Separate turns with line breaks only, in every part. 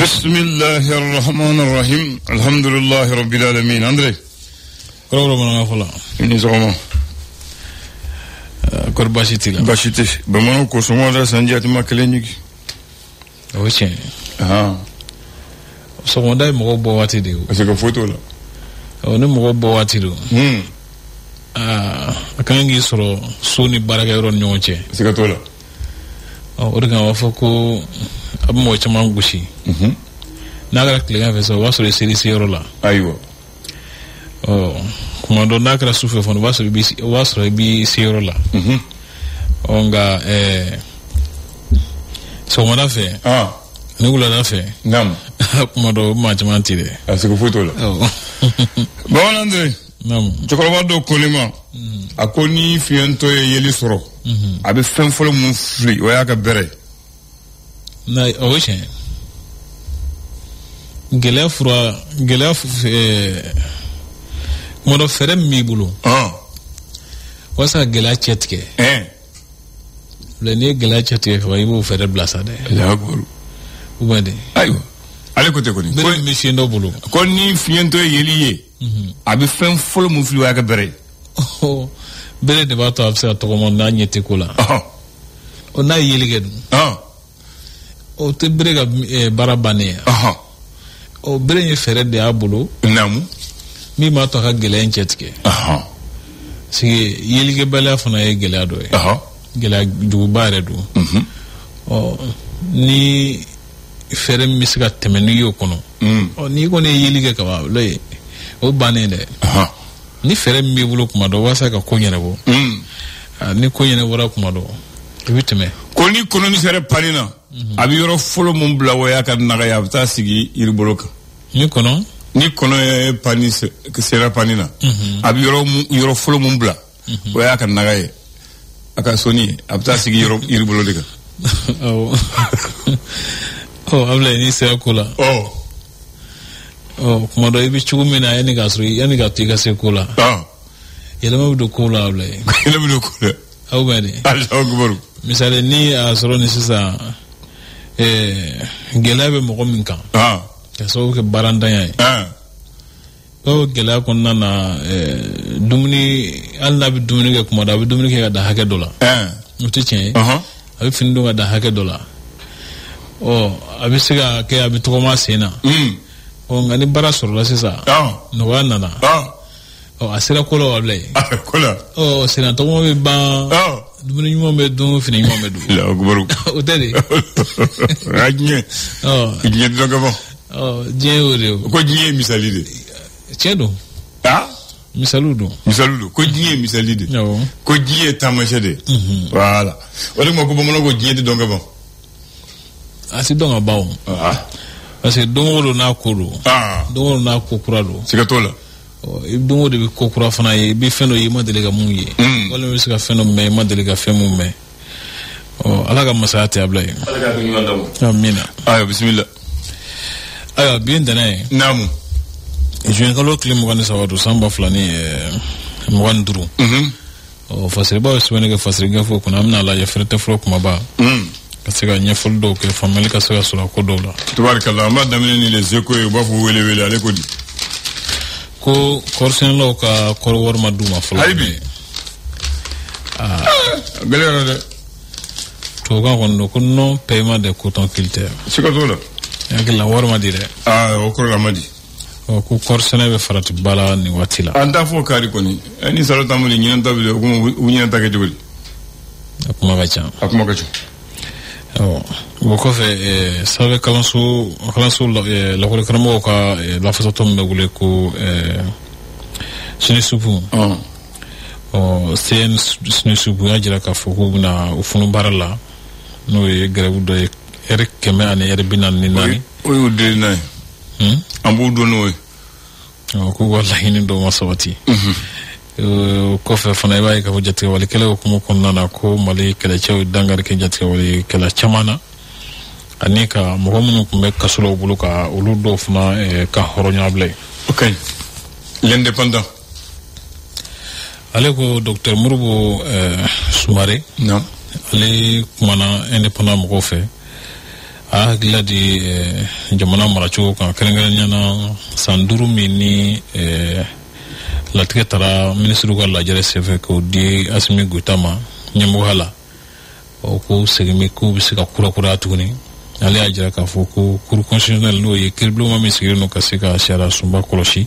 Bismillahirrahmanirrahim. Alhamdulillahi rabbil alamin. André.
Koroma fala.
Ni soma.
Korbashiti la.
Bashiti. Bamano ko somo da sanjati makeleniki.
Oche. So dai mo bo wati de.
Ase ko photo la.
O ne mo bo wati do. Akangi soro suni baraka yoro nyonche.
Ase ka tola.
O de kan wafako abmo chama ngushi. Nagara kliga feso wasore siri yoro la.
Aywa.
Kuma do nakra sufe fon wasore bi yoro la. Onga so mona fe. Nugula na fe.
Nam.
Kuma do majama tire.
Ase ko photo la. Bon André.
Nam.
Chokoloba do kolima. Akoni fiento yeli soro. Abe fen folo mun fli o ya ka bere.
Na oche. Gela modo fere mi bulu. Wasa gela chetke. Le ne gela chetke fa ibu fere blasa de.
La golu.
Ubade.
Ayo. Ale kote koni.
Ko mi shindo bulu.
Ko ni fiento yeli ye. Abi fen folo mun fli o ya ka bere.
Bere de bato afsa to ko na nyete kula. O na yeli gedu. O te bere ga barabane. O bere ye fere de abulo.
Namu.
Mi ma to ka gele enchetke. Si yeli ge bala fana ye gele ado e. Gele ju bare do. Ni fere misika temenu yo kono. O ni ko ne yeli ge ka ba le. O bane de. Ni fere mi bulo kuma do wasa ka ko nyene bo. Ni ko nyene wora kuma do. Bitime.
Ko ni kono ni fere panina. Abi yoro folo mun bla waya ka naga ya ta sigi iriboloka.
Ni kono
e pani sera panina. Abi yoro folo mun bla waya ka naga ye. Aka soni abta sigi yoro iriboloka.
Abla ni sera kula. Kuma do ibi chugumina yani gasri yani gatiga se kula. Yelema do kula abla.
Yelema do kula.
Au bade.
Allahu akbar.
Misale ni asoro ni sisa gelabe mo min kan so ke barandanya o gela ko nana dumuni alla bi dumuni ke kuma da bi dumuni ke da hake dola mutu chen abi findo ga da hake dola abi siga ke abi to ma sena o ngani bara soro la sisa no wa nana asira kolo wable
kola
sena to mo be ba dumuni mo be dun fini mo be du
la gboru
o tede
rajne ije do gabo
je ore
ko jiye misalide
chedo misaludo
ko jiye misalide ko jiye tamashede voilà wala mo ko bomo ko jiye do gabo
asi do ngaba parce que dongolo na kolo dongolo na kokura do
sikatola
dongo de kokura fana ye bi feno ye ma delega mun ye wala mi sika feno me ma delega femu me ala ka masati ablay
ala ka binyo ndamu
amina
ayo bismillah
ayo bien dane
namu
je ngalo klim ngane sawadu samba flani mwan duru fasiri ba sibene ke fasiri ga fo kuna amna la ya frete fro kuma ba kasika nya foldo ke family kasika sura ko dola
tabarakallah ma damene ni les échos e ba fo wele ale ko di
ko korsen lo ka kor worma duma flo
haybi galera de
to ga wondo ko no paiement de coton culture
sikatola
yakila worma dire
o ko ramadi
ko korsen be farati bala ni watila
anda fo kari koni ani salata mo ni nyanta bi ko nyanta ke joli
akuma gacha ko fe sabe kalanso la ko karamo ka la façon tombe gule ko sinisupu sen sinisupu ajira ka foko na ufunu barala no e grebu do erek keme ane erbinan ni nani
o de nay ambu do no
ko wallahi ni do masawati ko fe fana bay ka jatti wali kala ko mo kon nana ko mali kala cew dangar ke jatti wali kala chamana anika mo ko mun ko be kasulo buluka ulu do funa ka horonya blay
okay l'indépendant
ale ko docteur Mouroubo Soumaré
non
ale kumana indépendant mo ko fe a hakilila di jamana maracogo kan kɛrɛnkɛrɛnya na san 5 min ni latigɛ tara ministre ka lajɛrɛ senfɛ k'o di Asimi Goita ma ɲɛmɔgɔya la o ko segin ko bɛ se ka kura tuguni ale y'a jira k'a fɔ ko cour constitutionnelle n'o ye kiiribulon min sigilen don ka se ka sariya sunba kɔlɔsi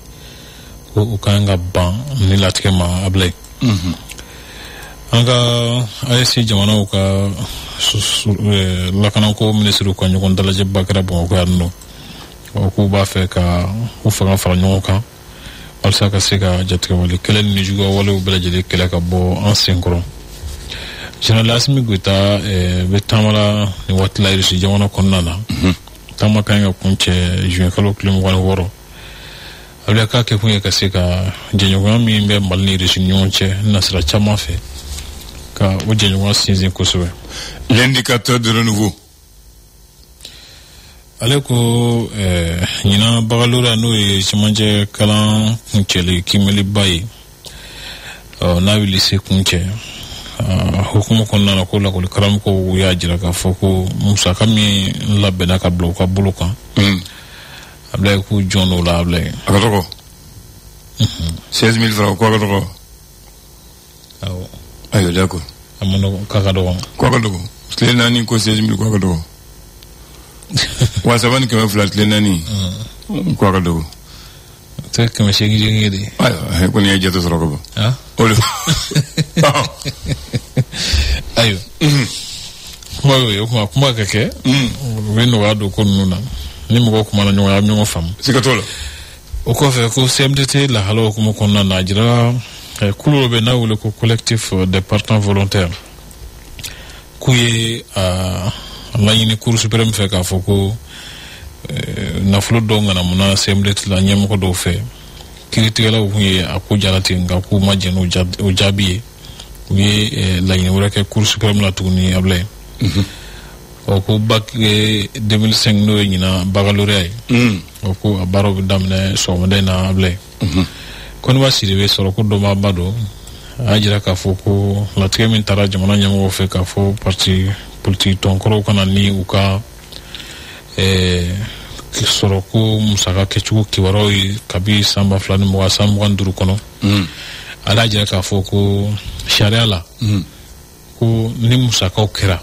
ko o kan ka ban ni latigɛ ma Ablaye. An ka AEC jamanaw ka lakanako ministre ka ɲɔgɔn dalajɛba kɛra Bamakɔ yan nɔ k'u b'a fɛ ka u fanga fara ɲɔgɔn kan walasa ka se ka jatigɛwale kɛlɛ ni juguya walew bɛɛ lajɛlen kɛlɛ ka bɔ an senkɔrɔ. Général Asimi Goita bɛ taamala ni waati la Irisi jamana kɔnɔna na taama kan ka kuncɛ juin kalo tile 26 a bɛ k'a kɛ kun ye ka se ka jɛɲɔgɔnya min bɛ Mali ni Irisi ɲɔgɔn cɛ nasira caman fɛ ka o jɛɲɔgɔnya sinsin kosɛbɛ.
L'indicateur de renouveau.
Ale ko ɲina Bagalora n'o ye cɛmancɛ kalan kuncɛli kimɛliba ye n'a bɛ lycée kuncɛ hukumu kɔnɔna na ko lakɔli karamɔgɔw y'a jira k'a fɔ ko musaka min labɛnna ka bila u ka bolo kan Ablaye k'u jɔn n'o la Ablaye.
A ka dɔgɔ 16,000 francs ko a ka dɔgɔ.
Awɔ.
Ayiwa d'accord.
A ma nɔgɔn k'a ka dɔgɔ.
Ko a ka dɔgɔ tile 4 ko 16,000 ko a ka dɔgɔ. Wa 3 ni 200 tile 4 ko a ka dɔgɔ.
Tɛ 800 de.
Ayiwa ko ni ye jate sɔrɔ ka ban. Olu.
Ayiwa. Kuma ka kɛ u bɛ nɔgɔya don ko ninnu na ni mɔgɔw kumana ɲɔgɔn a bɛ ɲɔgɔn faamu.
Siga t'o la.
O kɔfɛ ko CMDT lahala hukumu kɔnɔna na a jira kulu dɔ bɛ n'a wele ko collectif des partants volontaires k'u ye a laɲini cour suprême fɛ k'a fɔ ko nafolo dɔw ŋanamuna CMDT la ɲɛmɔgɔ dɔw fɛ kiiritigɛlaw kun ye a ko jalati nka k'u ma jɛn o jaabi ye u ye laɲini wɛrɛ kɛ cour suprême la tuguni Ablaye. Ko bac 2005 n'o ye ɲina Baccalauréat ye ko a baaraw bɛ daminɛ sɔgɔmada in na Ablaye. Koniba Sidibe sɔrɔ ko dɔnbaaba don a y'a jira k'a fɔ ko latigɛ min taara jamana ɲɛmɔgɔw fɛ k'a fɔ parti politique tɔnkɔrɔw kana ni u ka sɔrɔ ko musaka kɛcogo kibaruyaw ye kabi san 2020 san 2025 kɔnɔ ala y'a jira k'a fɔ ko sariya la ko ni musakaw kɛra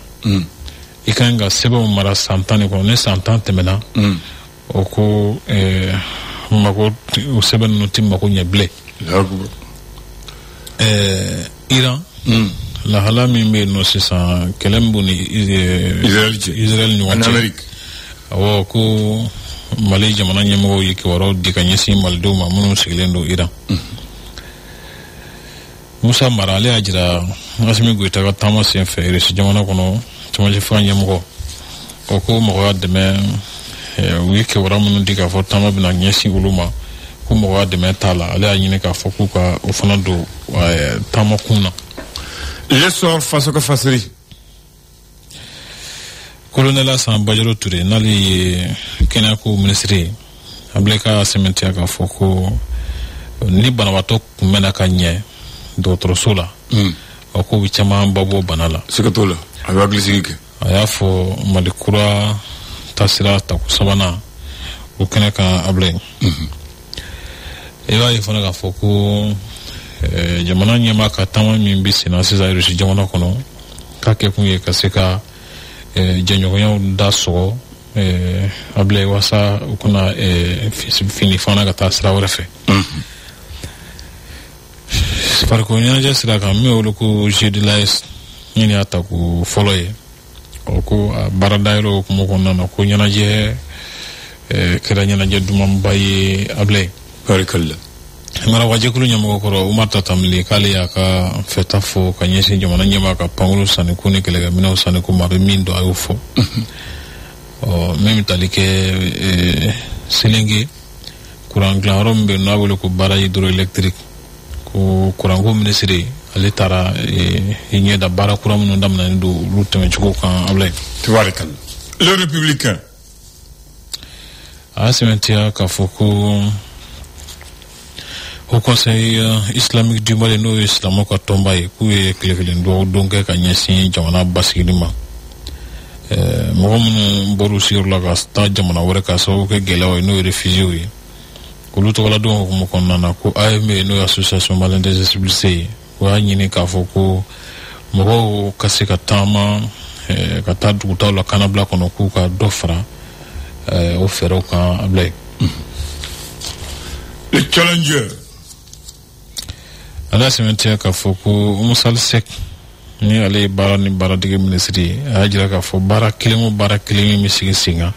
i kan ka sɛbɛnw mara san 10 de kɔnɔ ni san 10 tɛmɛna o ko mako o sɛbɛn ninnu tɛ mako ɲɛ bilen. Iran lahala min bɛ yen nɔ sisan kɛlɛ min b'u ni Israel ɲɔgɔn cɛ awɔ ko Mali jamana ɲɛmɔgɔw ye kibaruyaw di ka ɲɛsin malidenw ma minnu sigilen don Iran. Musa Mara ale y'a jira Asimi Goita ka taama senfɛ Irisi jamana kɔnɔ cɛmancɛ fanga ɲɛmɔgɔ o ko mɔgɔ y'a dɛmɛ u ye kibaruya minnu di k'a fɔ taama bɛna ɲɛsin olu ma ko mɔgɔ y'a dɛmɛ t'a la ale y'a ɲini k'a fɔ k'u ka o fana don taama kun na.
L'essor faso ka fasiri.
Colonel Asan Bajaro Touré n'ale ye kɛnɛyako ministre ye Ablaye ka sɛmɛntiya k'a fɔ ko ni banabaatɔ kunbɛnna ka ɲɛ dɔgɔtɔrɔso la ko bɛ caman babɔ bana la.
Siga t'o la a bɛ hakilisigi kɛ.
A y'a fɔ Mali kura taasira tako sabanan o kɛnɛ kan Ablaye. I b'a ye fana k'a fɔ ko jamana ɲɛmaa ka taama min bɛ senna sisan Irisi jamana kɔnɔ k'a kɛ kun ye ka se ka jɛɲɔgɔnyaw da sɔgɔ Ablaye walasa u kana fini fana ka taa sira wɛrɛ fɛ. Farikolo ɲɛnajɛ sira kan min y'olu ko GDLAS min y'a ta ko fɔlɔ ye ko a baaradayɔrɔ hukumu kɔnɔna na ko ɲɛnajɛ kɛra ɲɛnajɛ dumanba ye Ablaye.
Barikalla.
Marawajɛkulu ɲɛmɔgɔ kɔrɔ Umar Tatamli k'ale y'a ka fɛta fɔ ka ɲɛsin jamana ɲɛmaa ka pankolo sanniku ni kɛlɛkɛminɛw sanniku ma a bɛ min dɔn a y'o fɔ. Min bɛ tali kɛ Selenge kuran dilanyɔrɔ min bɛ yen n'a wele ko barrage hydroélectrique ko kuranko minisiri ale taara ɲɛ da baara kura minnu daminɛnen don olu tɛmɛcogo kan Ablaye.
Tabarikalla. Le républicain.
A y'a sɛmɛntiya k'a fɔ ko Au Conseil islamique du Mali n'o ye silamɛw ka tɔnba ye k'u ye tile kelen dugawu don kɛ ka ɲɛsin jamana basigili ma mɔgɔ minnu bɔr'u sigiyɔrɔ la ka taa jamana wɛrɛ ka sababu kɛ gɛlɛyaw ye n'o ye réfugiés ye olu tɔgɔladon hukumu kɔnɔna na ko AME n'o ye association malienne des expulsés ye o y'a ɲini k'a fɔ ko mɔgɔw ka se ka taama ka taa dugutaw la kanabila kɔnɔ k'u ka dɔ fara o fɛɛrɛw kan Ablaye.
Le challenger.
ala sɛmɛntiya k'a fɔ ko Musa Sek ni ale ye baara ni baaradege minisiri ye a y'a jira k'a fɔ baara kelen o baara kelen min bɛ sigi sen kan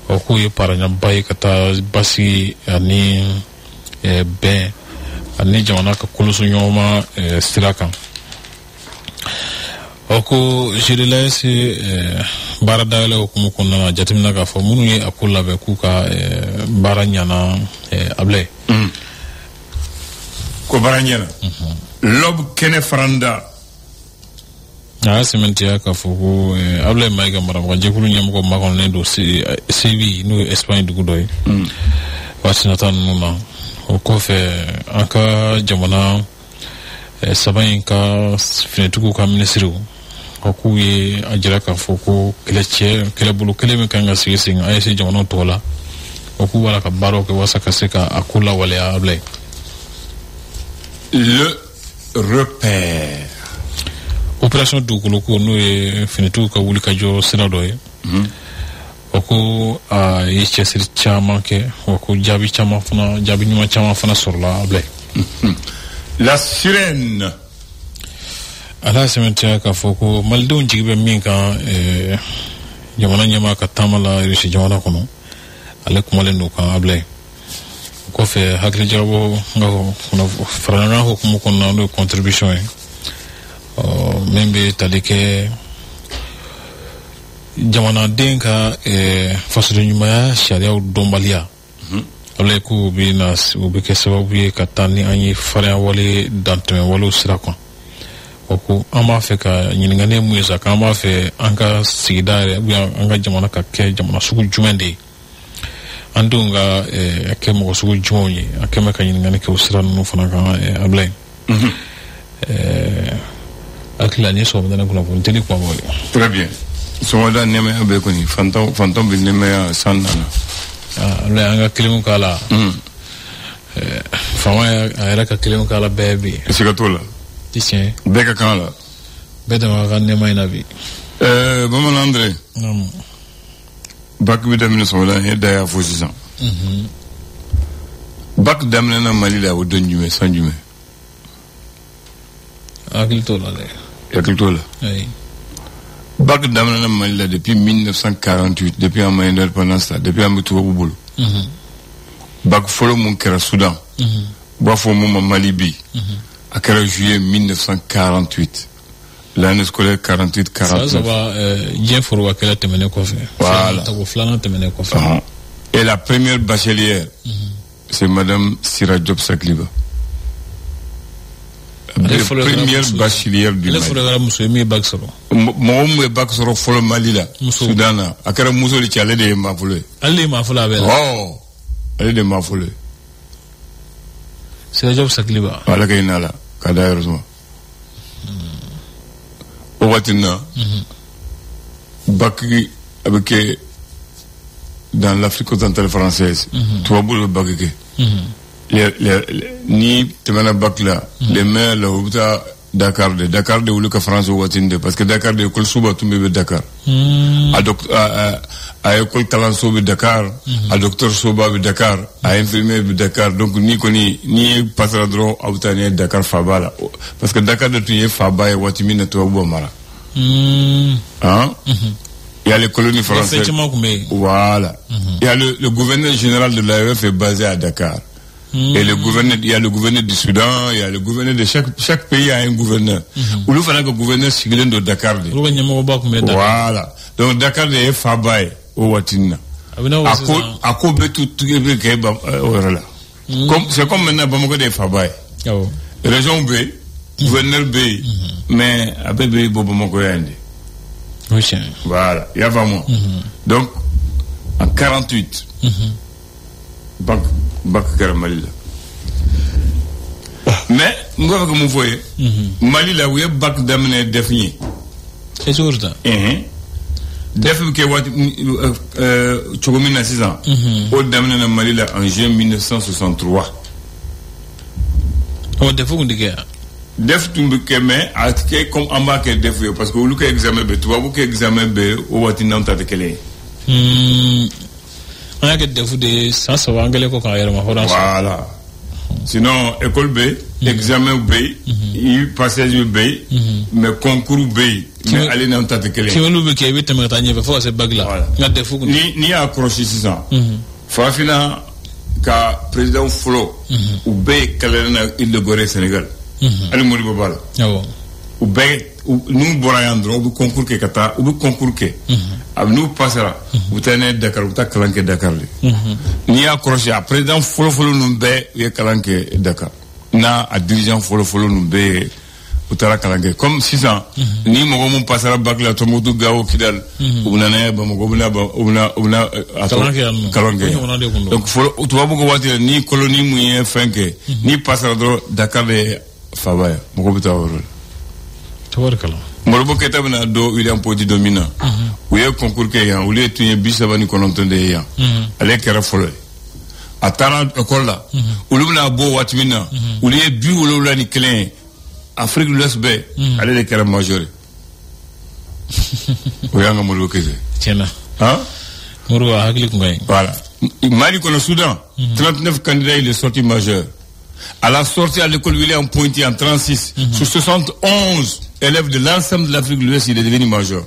o k'o ye paraɲaba ye ka taa basigi ani bɛn ani jamana ka koloso ɲɔgɔnma sira kan o ko GDLS baara dayɛlɛ hukumu kɔnɔna na jateminɛ k'a fɔ minnu ye a ko labɛn k'u ka baara ɲana Ablaye.
Ko baara ɲana lob kɛnɛ faranda
a y'a sɛmɛntiya k'a fɔ ko Ablaye Mayiga Maraba jɛkulu ɲɛmɔgɔ makɔnɔnen don Séville n'o ye Espagne dugu dɔ ye waati nata ninnu na o kɔfɛ an ka jamana saba in ka finɛtigiw ka minisiriw o k'u ye a jira k'a fɔ ko kɛlɛbolo kelen min kan ka sigi sen kan AEC jamanaw tɔgɔ la o k'u b'a la ka baaraw kɛ walasa ka se ka a ko lawaleya Ablaye.
Le repère.
Opération dugukolo ko n'o ye finitigiw ka wuli ka jɔ sira dɔ ye o ko a ye cɛsiri caman kɛ o ko jaabi ɲuman caman fana sɔrɔla Ablaye.
La sirène.
ala y'a sɛmɛntiya k'a fɔ ko malidenw jigi bɛ min kan jamana ɲɛmaa ka taama la Irisi jamana kɔnɔ ale kumalen don kan Ablaye. o kɔfɛ hakili jagabɔ fara ɲɔgɔn hukumu kɔnɔna n'o ye contribution ye min bɛ tali kɛ jamanaden ka fasoden ɲumanya sariyaw dɔnbaliya Ablaye ko u bɛ kɛ sababu ye ka taa ni an ye farinya wale dantɛmɛ walew sira kan o ko an b'a fɛ ka ɲininkali mun ye sa k'an b'a fɛ an ka sigida yɛrɛ an ka jamana ka kɛ jamana sugu jumɛn de ye an denw ka kɛ mɔgɔ sugu jumɛnw ye a kɛ mɛ ka ɲininkali kɛ o sira ninnu fana kan Ablaye. Akila ni sɔgɔmada kunnafoni tɛ ni kuma bɔ ye.
Très bien. Sɔgɔmada nɛmaya bɛ kɔni fantanw bɛ nɛmaya san nana.
Ablaye an ka kelenw k'a la. Faama a yɛrɛ ka kelenw k'a la bɛɛ bi.
Siga t'o la.
Ti tiɲɛ.
Bɛɛ ka kan la.
Bɛɛ dama ka nɛma in na bi.
Bamanan André. Bac bɛ daminɛ sɔgɔmada n ye da y'a fɔ sisan. Bac daminɛna Mali la o don jumɛn san jumɛn.
Hakili t'o la dɛ.
Hakili t'o la. Bac daminɛna Mali la depuis 1948 depuis an ma indépendance ta depuis an bɛ tubabu bolo. Bac fɔlɔ mun kɛra Soudan. U b'a fɔ mun ma Mali bi. A kɛra juillet 1948. L'année scolaire 48-49.
Ça va diɲɛ forobakɛla tɛmɛnen kɔfɛ.
Voilà.
Filanan tɛmɛnen kɔfɛ.
Et la première bachelière, c'est Madame Sira Diop Sakliba. La première bachelière du Mali.
Muso mi bac sɔrɔ.
Mɔgɔ min bɛ bac sɔrɔ fɔlɔ Mali la. Soudan na. A kɛra muso de cɛ ale de ye maa fɔlɔ ye. Ale de ye maa fɔlɔ a bɛɛ la. Ɔ ale de ye maa fɔlɔ ye.
Sira Diop Sakliba.
Ala ka hinɛ a la k'a da yɔrɔ suma. O waati na. Bac a bɛ kɛ dans l'Afrique occidentale française. Tubabu bɛ bac kɛ. Ni tɛmɛna bac la les maires la u bɛ taa Dakar de wuli ka France waati de parce que Dakar de école suba tun bɛ Dakar a école kalanso bɛ Dakar a docteur soba bɛ Dakar a infirmier bɛ Dakar donc ni ye pasara dɔrɔn a bɛ taa ni ye Dakar faaba la parce que Dakar de tun ye faaba ye waati min na tubabu bɔ mara il y a les colonies françaises voilà il y a le gouverneur général de l'AEF est basé à Dakar. Et le gouverneur, il y a le gouverneur du Soudan, il y a le gouverneur de chaque pays a un gouverneur. Ulu fana ka gouverneur sigilen do Dakar de. Voilà. Donc Dakar de est Fabaye au Watina. A ko be tout be ke ba orala. Comme c'est comme maintenant Bamako de Fabaye. Région B, gouverneur B, mais abe be Bamako yande. Voilà, il y a vraiment. Donc en 48 bac kɛra Mali la mais n b'a fɛ ka mun fɔ ye Mali la u ye bac daminɛ défini
c'est sûr ça
def ke wati chogomina 6 ans au damna na Mali là en juin 1963
o defu ndige
def tumbe ke mais atke comme amba ke def parce que lu ke examen be tuba bu ke examen be o wati nanta de kele
on a que defu de ça ça va angale ko ka yara ma France
voilà sinon école B examen B il passage B mais concours B mais aller dans ta kele
ki wonu be ke be tamata tanye fa c'est bague là nga defu
ni accroché 6 ans fa fina ka président Flo ou B kalena il de Gorée Sénégal ali mori babala ou B nous borayandro ou concours ke kata ou concours ke ab nous passera ou tane Dakar ou ta kalanke Dakar ni accroché à président Flo nous B ye kalanke Dakar na a dirigeant Flo nous B utara kalanke comme 6 ans ni mogo mon passera bac la tomodu gawo kidal ubunana ba mogo ubuna kalanke donc Flo tuba bugo wati ni colonie mu fenke ni passera do Dakar de Fabaya mogo bitaworo
tabarkala
morobo ketabna do William Podi domina ou ye concours ke yan ou le tunye bisabani konontonde yan ale kera folo atara école là ou lubna bo watmina ou le bu ou la ni clé Afrique de l'Ouest be ale le kera major ou yanga morobo keze
tiena morobo hakli ko ngay
voilà Mali kono Soudan 39 candidats il est sorti majeur à la sortie à l'école William Pointy en 36 sur 71 élèves de l'ensemble de l'Afrique de l'Ouest il est devenu major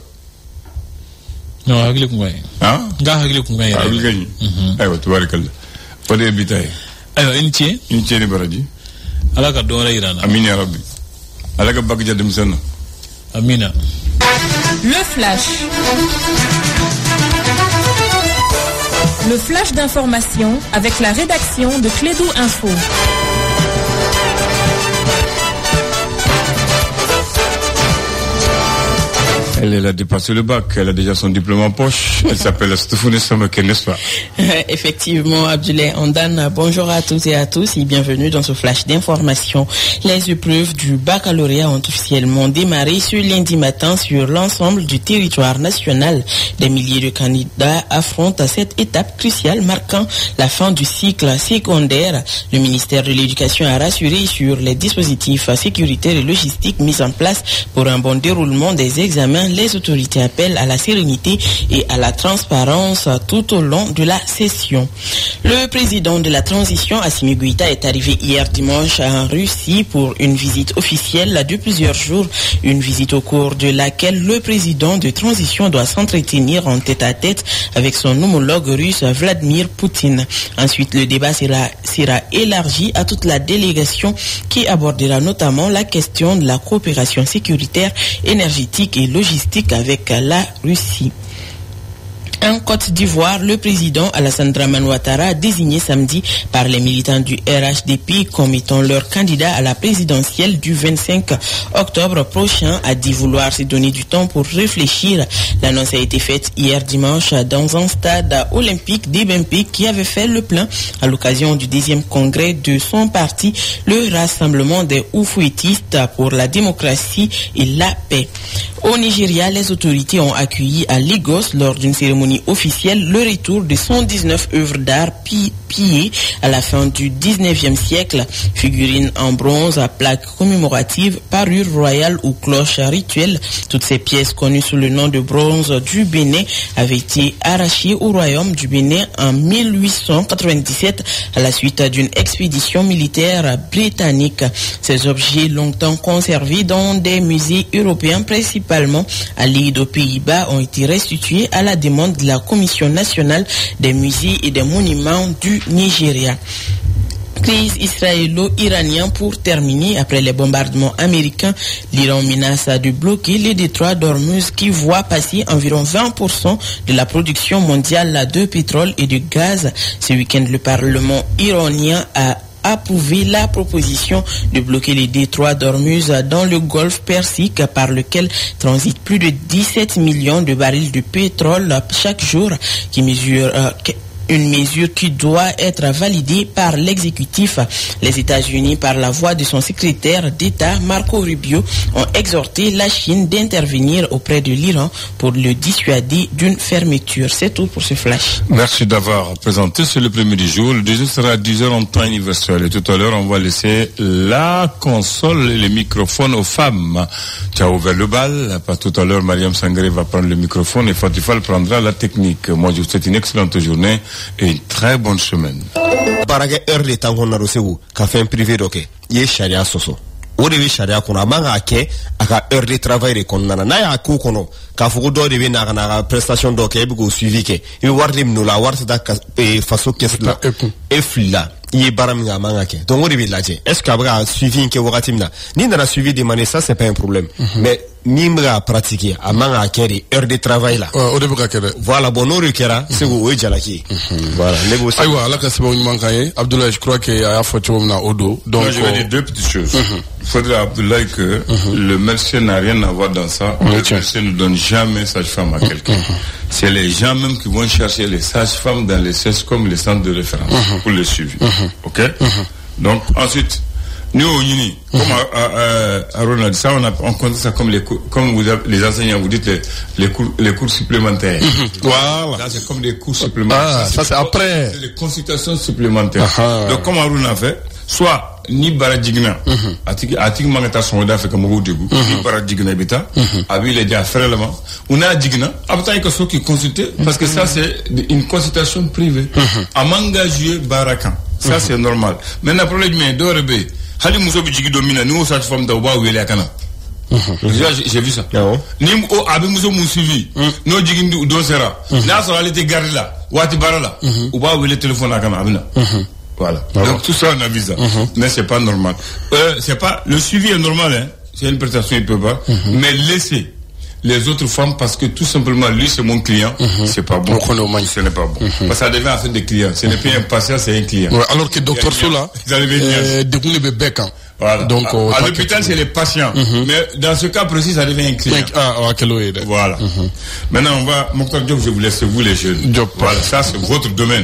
non hakli ko ngay nga hakli ko ngay
aywa tabarakallah pode bitay
aywa inti
ni baraji
alaka dora irana
amin ya rabbi alaka bag jadem sana
amina
le flash d'information avec la rédaction de Clédou Info.
Elle a dépassé le bac, elle a déjà son diplôme en poche. Elle s'appelle Stoufoune Samake, n'est-ce pas?
Effectivement, Abdoulaye Andane, bonjour à toutes et à tous et bienvenue dans ce flash d'information. Les épreuves du baccalauréat ont officiellement démarré ce lundi matin sur l'ensemble du territoire national. Des milliers de candidats affrontent cette étape cruciale marquant la fin du cycle secondaire. Le ministère de l'Éducation a rassuré sur les dispositifs sécuritaires et logistiques mis en place pour un bon déroulement des examens. Les autorités appellent à la sérénité et à la transparence tout au long de la session. Le président de la transition, Assimi Goïta, est arrivé hier dimanche en Russie pour une visite officielle de plusieurs jours. Une visite au cours de laquelle le président de transition doit s'entretenir en tête-à-tête avec son homologue russe Vladimir Poutine. Ensuite, le débat sera élargi à toute la délégation qui abordera notamment la question de la coopération sécuritaire, énergétique et logistique avec la Russie. En Côte d'Ivoire, le président Alassane Dramane Ouattara, désigné samedi par les militants du RHDP comme étant leur candidat à la présidentielle du 25 octobre prochain, a dit vouloir se donner du temps pour réfléchir. L'annonce a été faite hier dimanche dans un stade olympique d'Ebempe qui avait fait le plein à l'occasion du 10e congrès de son parti, le Rassemblement des Oufouettistes pour la démocratie et la paix. Au Nigeria, les autorités ont accueilli à Lagos lors d'une cérémonie officielle le retour de 119 œuvres d'art pillées à la fin du 19e siècle. Figurines en bronze, à plaques commémoratives, parures royales ou cloches rituelles. Toutes ces pièces connues sous le nom de bronze du Bénin avaient été arrachées au royaume du Bénin en 1897 à la suite d'une expédition militaire britannique. Ces objets longtemps conservés dans des musées européens, principalement à l'île aux Pays-Bas, ont été restitués à la demande de la Commission nationale des musées et des monuments du Nigeria. Crise israélo-iranienne pour terminer. Après les bombardements américains, l'Iran menace de bloquer les détroits d'Ormuz qui voit passer environ 20% de la production mondiale de pétrole et de gaz. Ce week-end, le Parlement iranien a approuvé la proposition de bloquer les détroits d'Ormuz dans le golfe Persique par lequel transitent plus de 17 millions de barils de pétrole chaque jour qui mesure une mesure qui doit être validée par l'exécutif. Les États-Unis, par la voix de son secrétaire d'État, Marco Rubio, ont exhorté la Chine d'intervenir auprès de l'Iran pour le dissuader d'une fermeture. C'est tout pour ce flash.
Merci d'avoir présenté. C'est le premier du jour. Le deuxième sera à 10h en temps universel. Et tout à l'heure, on va laisser la console et les microphones aux femmes. Tu as ouvert le bal. Pas tout à l'heure, Mariam Sangaré va prendre le microphone et Fatifal prendra la technique. Moi, je vous souhaite une excellente journée et une très bonne semaine.
Barage heure de temps qu'on a reçu, café privé d'ok. Yé charia soso. O de be charia kono amanga ake aka heure de travail de kono na ya ko kono ka fugo do de be na prestation do ke bugo suivi ke e warde mno la warta da faso kesla e filla yé baram amanga ke donc o de be laje est-ce que abra suivi ke wakati mna ni na suivi de mané ça c'est pas un problème mais ni mra pratiquer amanga ke de heure de travail là
o de be ka kere
voilà bon no rekera c'est go jalaki voilà négocier
aywa ala ka sebo mankaye Abdoulaye je crois que a fait na odo donc
moi, je vais dire deux petites choses. Il faudrait Abdoulaye que le médecin n'a rien à voir dans ça. Le médecin ne donne jamais sage-femme à quelqu'un. C'est les gens même qui vont chercher les sages-femmes dans les CES comme les centres de référence pour le suivi. Ok? Donc ensuite, nous au Uni, comme à Ronald, ça on compte ça comme les enseignants vous dites les cours supplémentaires.
Voilà.
Ça c'est comme des cours supplémentaires.
Ça c'est après.
C'est des consultations supplémentaires. Donc comme Arun a fait, soit ni baradigna atik mangata sonda fait comme au début ni baradigna bita abi les dia faire là on a digna abta que ceux qui consulter parce que ça c'est une consultation privée à m'engager barakan ça c'est normal maintenant problème mais dorebe hali muso bi jigi domina ni o sa femme da ba wele akana j'ai vu ça ni o abi muso mu suivi no jigi do sera na so ali te garde là wati barala ou ba wele téléphone akana abina. Voilà. Donc tout ça on a vu ça. Mais c'est pas normal. C'est pas le suivi est normal hein. C'est une prestation il peut pas. Mais laisser les autres femmes parce que tout simplement lui c'est mon client, c'est pas bon. Ce n'est pas bon. Parce que ça devient en fait des clients. Ce n'est plus un patient, c'est un client.
Ouais, alors que docteur Sola, découle le bec.
Voilà. Donc à l'hôpital c'est les patients. Mais dans ce cas précis ça devient un client. Voilà. Maintenant on va Mokhtar Diop, je vous laisse vous les jeunes. Voilà, ça c'est votre domaine.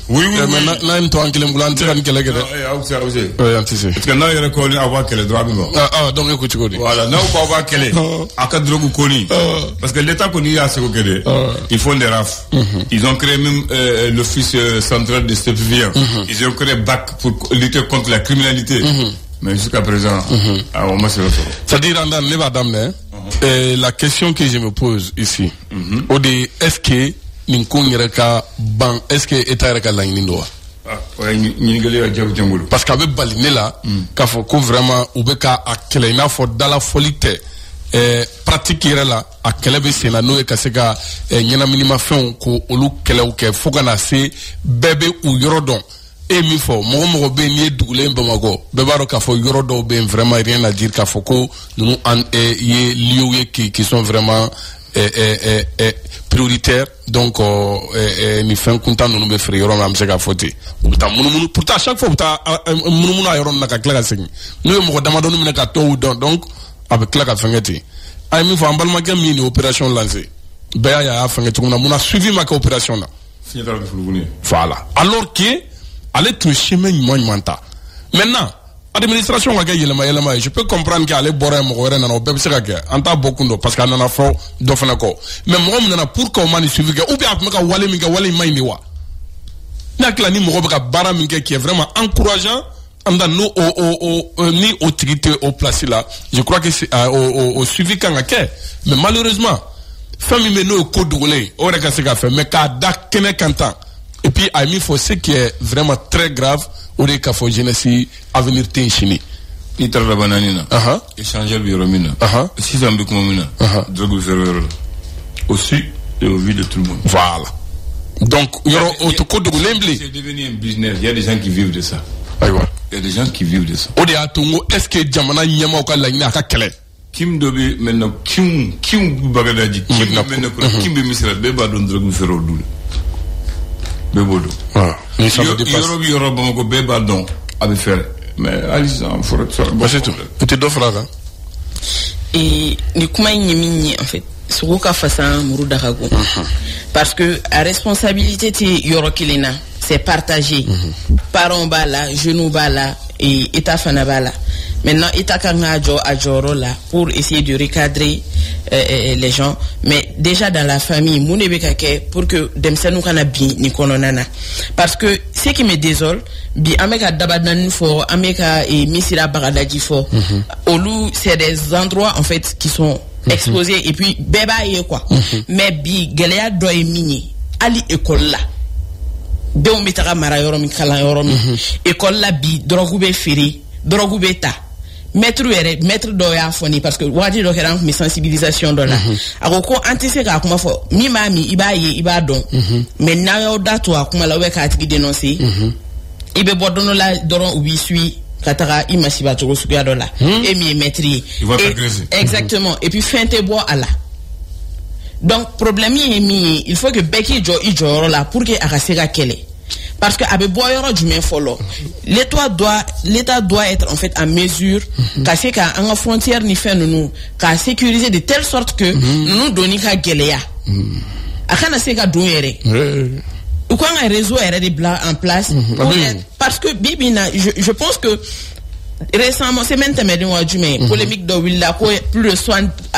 Oui.
Maintenant toi en Kilemboulan tu kan kele kele. Parce
que là il reconnaît avoir quel droit
donc écoute quoi.
Voilà, non pas avoir quel aka drogue koni. Parce que l'état connaît à ce que ils font des rafs. Ils ont créé même l'office central de stupéfiants. Ils ont créé BAC pour lutter contre la criminalité. Mais jusqu'à présent, on m'a se retrouvé.
C'est-à-dire, la question que je me pose ici, est-ce que est-ce que l'État est parce qu'avec Baliné là, qu'il faut que vraiment, ou beka à quelle dans la folie pratique là, à quelle sénano et kaseka nyana minima fait ko olu kele ou ke faut qu'on se bébé ou yorodon. Et mi fo mo be ni doulé Bamako bebaro ka fo yoro do ben vraiment rien à dire ka fo ko nous y lieu qui sont vraiment prioritaires donc ni fin content nous be frère yoro am se ka foti pourtant chaque fois munu ayoro na ka kla ka nous mo dama do nous ka to donc avec kla ka fengeti ay mi fo ambalma ke mi ni opération lancée be ya fengeti ko na muna suivi ma ka opération là voilà alors que allez tout chemin monumental. Maintenant, administration va gagner le je peux comprendre qu'aller boire un mot dans nos bébés en tant beaucoup d'eau parce qu'on en a fait d'offre encore. Mais moi, on a pour qu'on m'en suivi ou bien après wale minga wale maïniwa. N'a que la ni mo bara minga qui est vraiment encourageant. En dans nous ni autorité au place là. Je crois que c'est au suivi quand mais malheureusement, famille me no code roulé. On regarde ce qu'a fait mais qu'à dakene cantant. Et puis, il faut ce qui est vraiment très grave, au lieu qu'il faut jeunesse avenir tenchini.
Il travaille bananina. Échanger le bioromina. Si ça me communique, drogue ferroviaire. Aussi, et au vu de tout le monde.
Voilà. Donc, il y aura autre code de l'emblée.
C'est devenu un business. Il y a des gens qui vivent de ça. Il y a des gens qui vivent de ça.
Au lieu de est-ce que Djamana Nyama ou Kalagna a calé?
Kim Dobi, maintenant, Kim Bagadadi, Kim maintenant, Kim Bemisra, Beba don drogue ferroviaire. Bebodo. Yoro Bamako Beba don avait fait. Mais allez en forêt ça.
C'est tout. Tu dois faire là.
Et du coup, en fait, suruka fasan muru dakago parce que la responsabilité ti yorokilina c'est partagé. Parents bala, genoux bala et état fana bala. Maintenant état kanga adjoro là pour essayer de recadrer les gens, mais déjà dans la famille mounebekake pour que demsenu kana bi ni kononana, parce que ce qui me désole bi ameka dabadan fo ameka et misira bagadaji fo olu c'est des endroits en fait qui sont exposés et puis beba ye quoi mais bi gelea do e mini ali école là donc mitara mara yoro mi kala yoro mi école là bi drogu be firi drogu be ta maître do ya foni parce que wadi do keran mi sensibilisation do la akoko antise ka kuma fo mi mami iba don mais na yo dato akuma la we ka tigi dénoncer ibe bodono la doron ubi sui katara imasiba to suya do la et mi maîtrier exactement et puis fin te bois à la donc problème yi il faut que Becky jo là pour que akasega kele. Parce que avec boyoro du même follow, l'État doit être en fait en mesure qu'à en frontière ni fait nous qu'à sécuriser de telle sorte que nous donnons qu'à Géléa. Akana c'est qu'à douer. Ou quand un réseau est en place, parce que Bibina, je pense que récemment, c'est maintenant polémique de Willa, plus de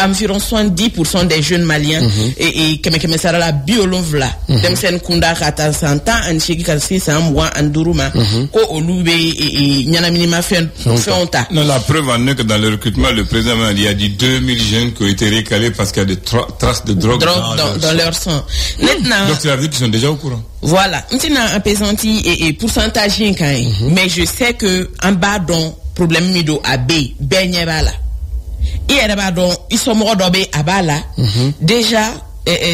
environ 70% des jeunes maliens et comme ça la biolove là, demsen kunda kata santa an chiki kasi samwa anduruma ko olube et nyana minima fionta.
Non, la preuve en est que dans le recrutement, le président il a dit 2000 jeunes qui ont été recalés parce qu'il y a des traces de drogue
dans leur sang. Maintenant,
donc ça veut dire qu'ils sont déjà au courant.
Voilà, m'tina apaisanti et pourcentage mais je sais que en bas donc problème mido abe benye bala i ereba don isomo do be abala déjà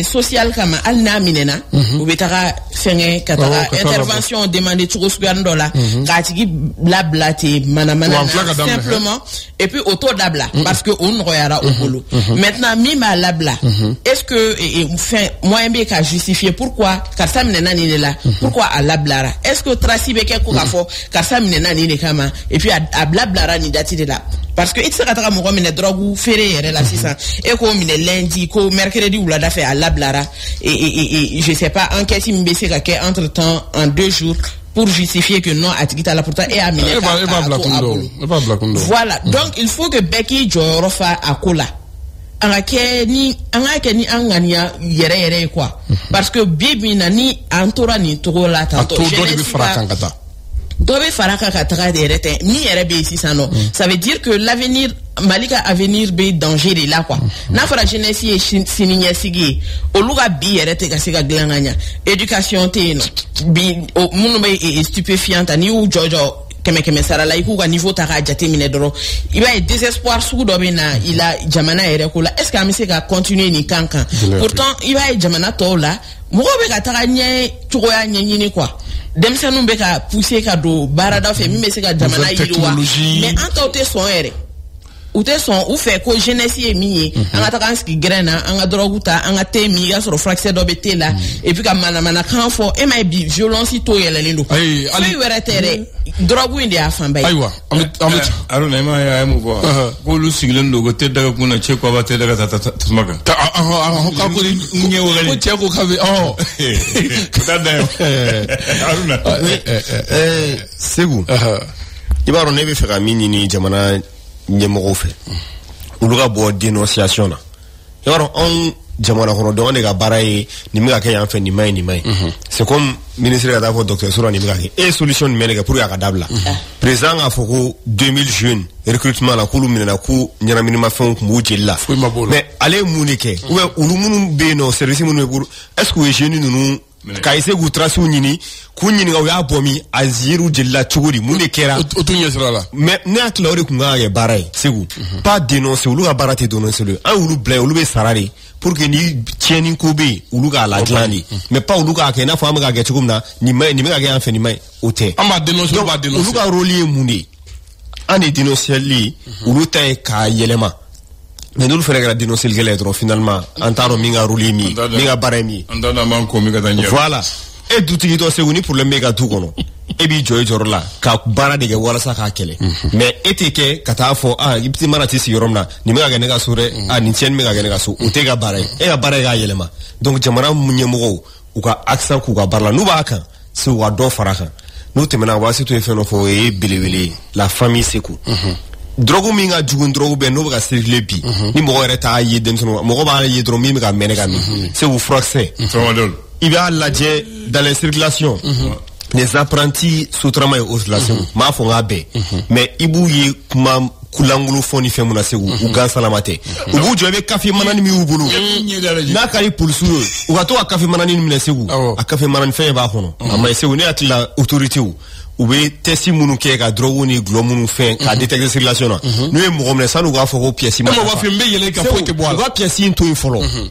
social kama alna minena ou betara fenge katara intervention demandé tout ce gando là katigi blablate manamana simplement et puis autour d'abla parce que on royara au boulot maintenant mima labla est-ce que enfin moi mbe ka justifier pourquoi car ça minena ni là pourquoi à lablara est-ce que traci beke ko kafo car ça minena ni kama et puis à blablara ni dati de là parce que itse katara mo mine drogue féré la 600 et ko mine lundi ko mercredi ou la da à lablara et je sais pas enquête mbc ka entre temps en 2 jours pour justifier que non atigita la pourtant et amine voilà donc il faut que Becky Jorofa akola angake ni angania yere quoi parce que bibi nani antora ni togola tanto dobe faraka katara de rete ni erebe ici ça non ça veut dire que l'avenir Malika avenir be danger de là quoi na fara jeunesse et sininya sigi oluga bi erete kasika glanganya éducation te no bi munu be stupéfiante ni u jojo keme sara la iku niveau ta jate mine doro iba e désespoir sou do be na ila jamana ere ko la est-ce que amise ka continuer ni kankan pourtant iba e jamana to la mo be ka ta nye tuko ya nyini quoi demsanu be ka pousser ka do barada fe mi be se ka jamana yiriwa mais antote son ere ou te son ou fait ko jeunesse e mi anga ta kanski grena anga droguta anga temi ya soro fraxé do bete là et puis ka mana kan fo e mai bi violence to yele lelo ay ali wera tere drogu indi afamba
aywa amit
aruna ma ya mu bo ko lu siglen do go te daga kuna che ko ba te daga tasmaka
ka ko nyewo gali ko che ko kabe
tada aruna
segu ibaro nebe fera mini ni jamana nyemoko fe uluga bo dénonciation na yoro on jamana kono do ne ga baraye ni mi ga ke yan fe ni mai c'est comme ministre ga dafo docteur Sura ni mi ga ke et solution ni ga pour ya ga dabla président a foko 2000 jeunes recrutement la kulu minena ku nyana minima fon ku mujilla mais allez munike ou ulu be no service munu pour est-ce que jeunes nous kaise gu trasu nyini kunyini ga ya bomi aziru jilla chuguri mune kera
otunya srala
mais ne atlore ku nga baray segu pas dénoncer ulu ga barate dénoncer le an ulu blé ulu be sarari pour que ni tieni ko be ulu ga la glani mais pas ulu ga ke na fama ga chugumna ni ga ga en ni mai ote
amba dénoncer ba dénoncer
ulu ga rolier mune ani dénoncer li ulu tay ka yelema mais nous faisons dénoncer le gars finalement en tant que minga rouli minga baremi
andana man ko minga tanya
voilà et tout qui doit se unir pour le méga tout kono e b'i jɔ i jɔyɔrɔ la ka baara de kɛ walasa k'a kɛlɛ mais e tɛ kɛ ka taa fɔ i bɛ mana tɛ sigi yɔrɔ min na nin bɛ ka kɛ ne ka so dɛ nin tiɲɛni bɛ ka kɛ ne ka so o tɛ ka baara ye e ka baara ye k'a yɛlɛma donc jamana ɲɛmɔgɔw u ka accent k'u ka baara la n'u b'a kan se u ka dɔ fara kan n'u tɛmɛna waati to ye fɛn dɔ fɔ o ye belebele ye la famille Seku drogue min ka jugu drogue bɛ n'o bɛ ka circuler bi ni mɔgɔ yɛrɛ t'a ye denmisɛnninw mɔgɔ b'a ye dɔrɔn min bɛ ka mɛnɛ ka min Seku furakisɛ i b'a lajɛ dans les circulations les apprentis sotrama ye oscillation m'a fɔ n k'a bɛɛ mais i b'u ye kuma kulangolo fɔ ni fɛn mun na Seku u gan salama tɛ u b'u jɔ i bɛ kafe manani min y'u bolo n'a ka di polisiw ye u ka to ka kafe manani minɛ Seku a kafe manani fɛn b'a kɔnɔ a ma ɲi Seku ne hakili la autorités u bɛ test minnu kɛ ka drogue ni gulɔ minnu fɛn k'a détecter circulation na n'u ye mɔgɔ minɛ san'u k'a fɔ ko pièce ma dafa u ka pièce in to yen fɔlɔ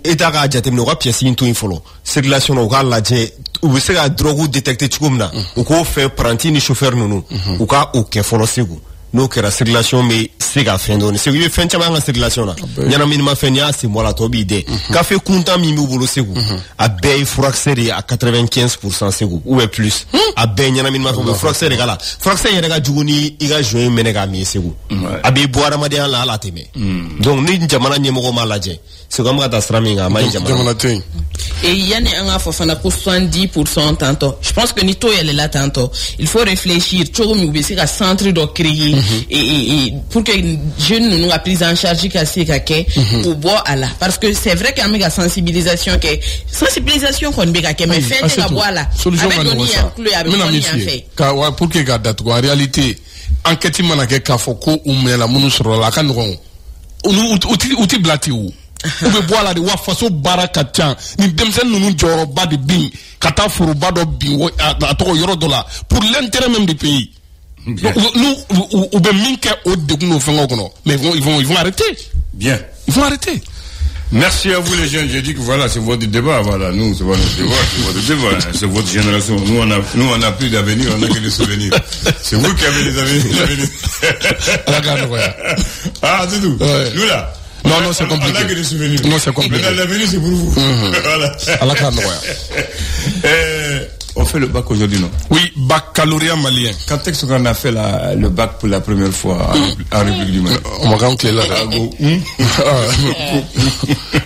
État k'a jateminɛ u ka pièce in to yen fɔlɔ circulation na u k'a lajɛ u bɛ se ka drogue détecter cogo min na u k'o fɛ paranti ni chauffeur ninnu u ka o kɛ fɔlɔ Seku n'o kɛra circulation bɛ se ka fɛn dɔɔni Seku i bɛ fɛn caman ka circulation na ɲɛnaminimafɛn n'i y'a sen bɔ a la tɔ b'i dɛ kafe kuntan min b'u bolo Seku a bɛɛ ye furakisɛ de ye à 95% Seku ou bien plus a bɛɛ ye ɲɛnaminimafɛn u bɛ furakisɛ de k'a la furakisɛ yɛrɛ ka jugu ni i ka joint minɛ k'a min Seku a b'i bɔ adamadenya la hali a tɛ mɛn donc ni jamana ɲɛmɔgɔ m'a lajɛ Seku an bɛ ka taa sira min kan a ma ɲi jamana tɛ yen.
Et yani an ka fɔ fana ko 70% tantôt je pense que ni taux yɛlɛla tantôt il faut réfléchir cogo min u bɛ se ka centre dɔ créer et pour que jeunes ninnu ka prise en charge ka se ka kɛ k'u bɔ a la parce que c'est vrai qu'an bɛ ka sensibilisation kɛ sensibilisation kɔni bɛ ka kɛ mais fɛn tɛ ka bɔ a la a bɛ dɔnni yan kulo a bɛ dɔnni yan fɛ.
Pour que ka datugu en réalité enquête mana kɛ k'a fɔ ko u minɛla minnu sɔrɔ la a ka nɔgɔn u ti bila ten o. U bɛ bɔ a la de wa faso baara ka ca ni denmisɛnnin ninnu jɔyɔrɔba de bin ka taa foroba dɔ bin a tɔgɔ yɔrɔ dɔ la pour l'intérêt même du pays. Nous u bɛ min kɛ o degun n'o fɛngɛw kɔnɔ mais ils vont arrêter.
Bien.
Ils vont arrêter.
Merci à vous les jeunes. J'ai dit que voilà, c'est votre débat. Voilà, nous, c'est votre débat, c'est votre génération. Nous, on a plus d'avenir, on a que des souvenirs. C'est vous qui avez des avenirs. Ah, c'est tout. Ouais. Nous là.
Non, c'est compliqué.
On a que des souvenirs.
Non, c'est compliqué.
Mais l'avenir, c'est pour vous. Voilà. On fait le bac aujourd'hui, non?
Oui, baccalauréat malien.
Quand est-ce qu'on a fait le bac pour la première fois en République du Mali?
On m'a rentré là.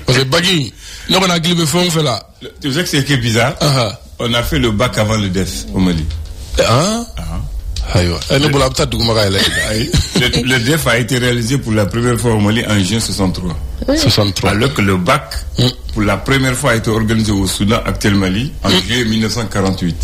C'est baggy. Non, on a glissé on fait là.
Tu sais que c'est bizarre? On a fait le bac avant le DEF au Mali. Le DEF a été réalisé pour la première fois au Mali en juin 63. 63. Alors que le bac, pour la première fois, a été organisé au Soudan, actuel Mali, en juillet 1948.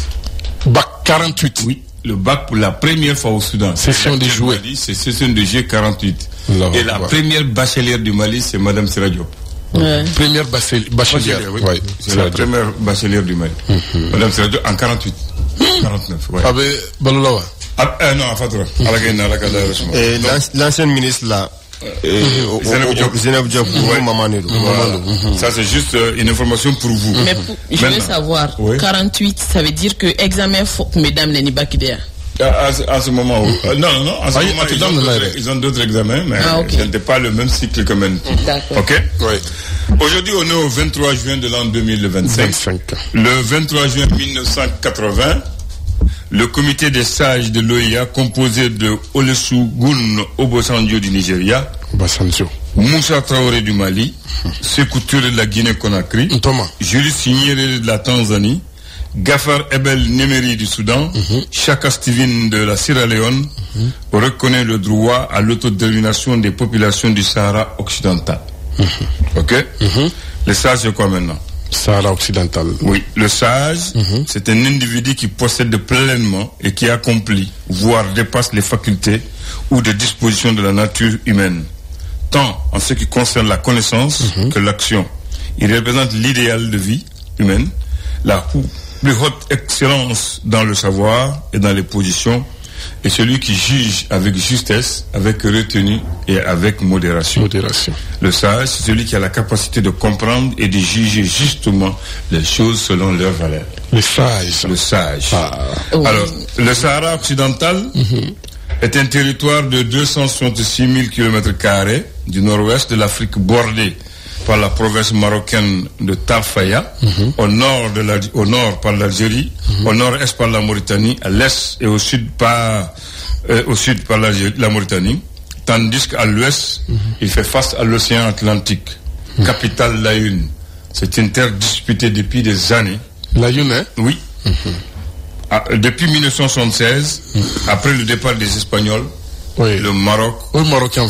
Bac 48?
Oui. Le bac pour la première fois au Soudan.
Session de juillet.
C'est session de juillet 48. Et la première bachelière du Mali, c'est Madame Sera Diop.
Première bachelière, oui.
C'est la première bachelière du Mali. Madame Sera Diop en 48. 49, oui.
Baloulawa.
Non, à Fatoura.
L'ancien ministre là, Zenab Diop,
ça c'est juste une information pour vous.
Mais je veux savoir, 48, ça veut dire que examen mesdames les Nibakidea.
À ce moment où non, à ce moment ils ont d'autres examens, mais ce n'était pas le même cycle que maintenant.
D'accord.
Ok. Aujourd'hui, on est au 23 juin de l'an 2025. Le 23 juin 1980. Le comité des sages de l'OIA, composé de Olusegun Obasanjo du Nigeria, Moussa Traoré du Mali, Sékou Touré de la Guinée-Conakry, Julius Nyerere de la Tanzanie, Gafar Ebel Nemeri du Soudan, Chaka Steven de la Sierra Leone, reconnaît le droit à l'autodétermination des populations du Sahara occidental. Ok? Les sages, c'est quoi maintenant?
Sahara occidental.
Oui, le sage, c'est un individu qui possède pleinement et qui accomplit, voire dépasse les facultés ou des dispositions de la nature humaine, tant en ce qui concerne la connaissance que l'action. Il représente l'idéal de vie humaine, la plus haute excellence dans le savoir et dans les positions, et celui qui juge avec justesse, avec retenue et avec modération. Le sage, c'est celui qui a la capacité de comprendre et de juger justement les choses selon leur valeur.
Le sage.
Le sage. Alors, le Sahara occidental est un territoire de 266 000 km² du nord-ouest de l'Afrique, bordé par la province marocaine de Tarfaya, au nord par l'Algérie, au nord-est par la Mauritanie, à l'est et au sud par la Mauritanie, tandis qu'à l'ouest, il fait face à l'océan Atlantique. Capitale Laayoune. C'est une terre disputée depuis des années.
Laayoune, hein?
Oui. Depuis 1976, après le départ des Espagnols, le Maroc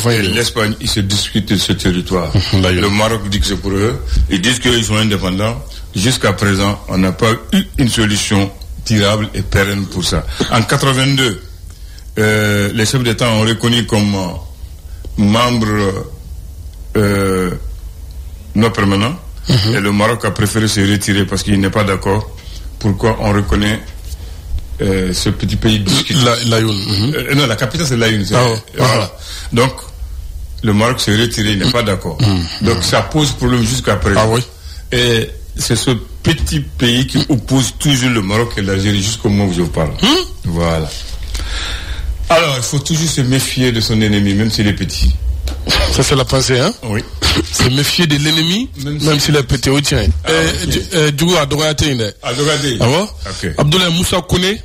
et l'Espagne, ils se disputent de ce territoire. Le Maroc dit que c'est pour eux, ils disent qu'ils sont indépendants. Jusqu'à présent, on n'a pas eu une solution tirable et pérenne pour ça. En 82, les chefs d'État ont reconnu comme membres non permanents, et le Maroc a préféré se retirer parce qu'il n'est pas d'accord. Pourquoi on reconnaît ce petit pays discuté. Non, la capitale c'est Laayoune. Voilà. Donc, le Maroc s'est retiré, il n'est pas d'accord. Donc, ça pose problème jusqu'à présent. Et c'est ce petit pays qui oppose toujours le Maroc et l'Algérie jusqu'au moment où je vous parle. Voilà. Alors, il faut toujours se méfier de son ennemi, même s'il est petit.
Ça, c'est la pensée, hein?
Oui.
Se méfier de l'ennemi, même s'il est petit. Oui, tiens. Du coup, à Dogaté.
À Dogaté.
Ah bon? Abdoulaye Moussa Kone.